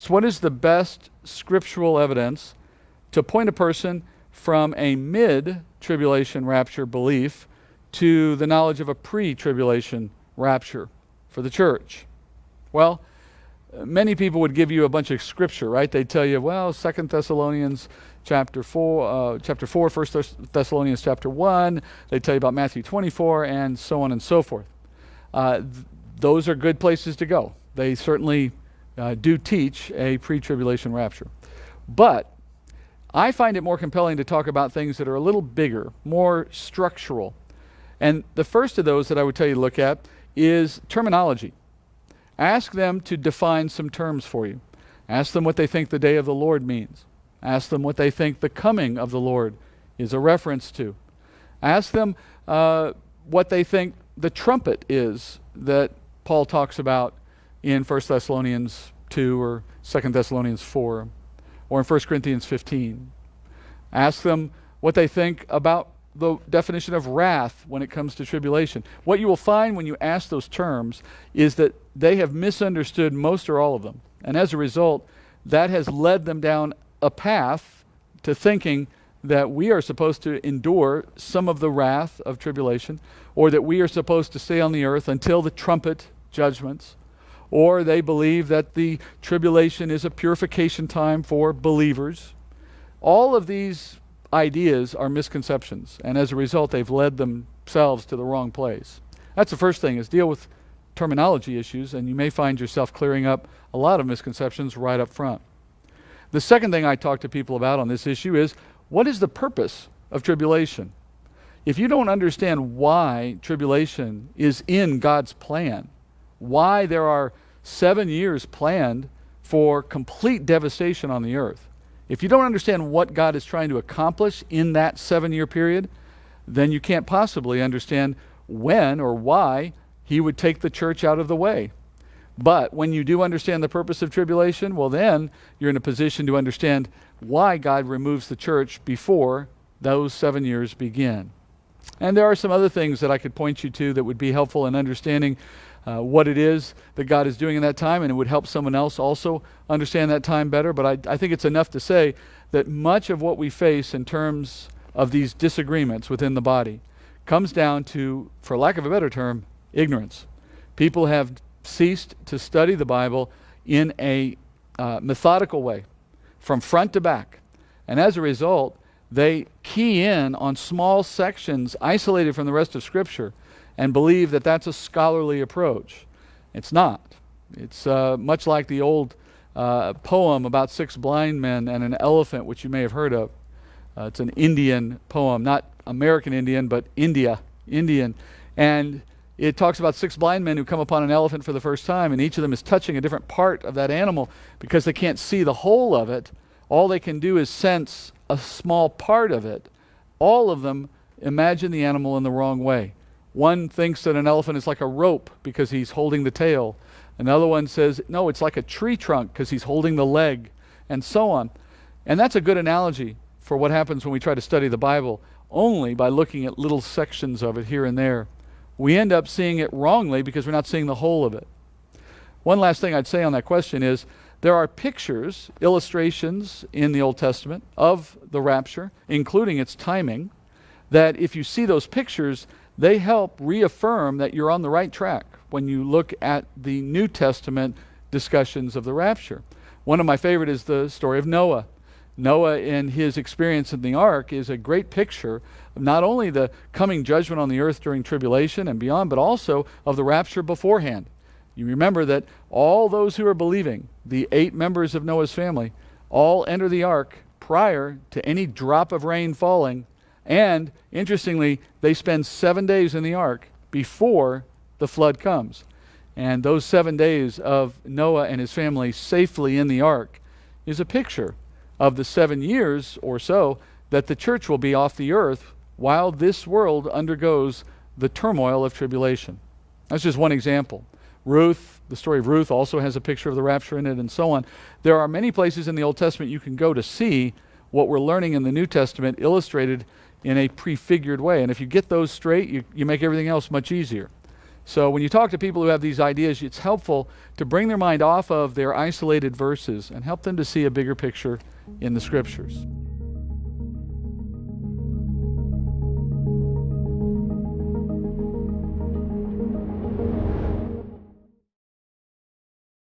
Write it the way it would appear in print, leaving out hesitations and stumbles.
So what is the best scriptural evidence to point a person from a mid-tribulation rapture belief to the knowledge of a pre-tribulation rapture for the church? Well, many people would give you a bunch of scripture, right? They'd tell you, well, 2 Thessalonians chapter 4, 1 Thessalonians chapter 1. They'd tell you about Matthew 24, and so on and so forth. Those are good places to go. They certainly do teach a pre-tribulation rapture. But I find it more compelling to talk about things that are a little bigger, more structural. And the first of those that I would tell you to look at is terminology. Ask them to define some terms for you. Ask them what they think the day of the Lord means. Ask them what they think the coming of the Lord is a reference to. Ask them what they think the trumpet is that Paul talks about in 1 Thessalonians 2 or 2 Thessalonians 4 or in 1 Corinthians 15. Ask them what they think about the definition of wrath when it comes to tribulation. What you will find when you ask those terms is that they have misunderstood most or all of them. And as a result, that has led them down a path to thinking that we are supposed to endure some of the wrath of tribulation, or that we are supposed to stay on the earth until the trumpet judgments, or they believe that the tribulation is a purification time for believers. All of these ideas are misconceptions, and as a result, they've led themselves to the wrong place. That's the first thing, is deal with terminology issues, and you may find yourself clearing up a lot of misconceptions right up front. The second thing I talk to people about on this issue is, what is the purpose of tribulation? If you don't understand why tribulation is in God's plan, why there are 7 years planned for complete devastation on the earth, if you don't understand what God is trying to accomplish in that 7-year period, then you can't possibly understand when or why he would take the church out of the way. But when you do understand the purpose of tribulation, well, then you're in a position to understand why God removes the church before those 7 years begin. And there are some other things that I could point you to that would be helpful in understanding what it is that God is doing in that time, and it would help someone else also understand that time better. But I think it's enough to say that much of what we face in terms of these disagreements within the body comes down to, for lack of a better term, ignorance. People have ceased to study the Bible in a methodical way, from front to back. And as a result, they key in on small sections isolated from the rest of Scripture and believe that that's a scholarly approach. It's not. It's much like the old poem about 6 blind men and an elephant, which you may have heard of. It's an Indian poem, not American Indian, but Indian. And it talks about 6 blind men who come upon an elephant for the first time, and each of them is touching a different part of that animal because they can't see the whole of it. All they can do is sense a small part of it. All of them imagine the animal in the wrong way. One thinks that an elephant is like a rope because he's holding the tail. Another one says, no, it's like a tree trunk because he's holding the leg, and so on. And that's a good analogy for what happens when we try to study the Bible only by looking at little sections of it here and there. We end up seeing it wrongly because we're not seeing the whole of it. One last thing I'd say on that question is, there are pictures, illustrations in the Old Testament of the rapture, including its timing, that if you see those pictures, they help reaffirm that you're on the right track when you look at the New Testament discussions of the rapture. One of my favorite is the story of Noah. Noah, in his experience in the ark, is a great picture of not only the coming judgment on the earth during tribulation and beyond, but also of the rapture beforehand. You remember that all those who are believing, the 8 members of Noah's family, all enter the ark prior to any drop of rain falling. And interestingly, they spend 7 days in the ark before the flood comes. And those 7 days of Noah and his family safely in the ark is a picture of the 7 years or so that the church will be off the earth while this world undergoes the turmoil of tribulation. That's just one example. Ruth, the story of Ruth also has a picture of the rapture in it, and so on. There are many places in the Old Testament you can go to see what we're learning in the New Testament illustrated in a prefigured way. And if you get those straight, you make everything else much easier. So when you talk to people who have these ideas, it's helpful to bring their mind off of their isolated verses and help them to see a bigger picture in the Scriptures.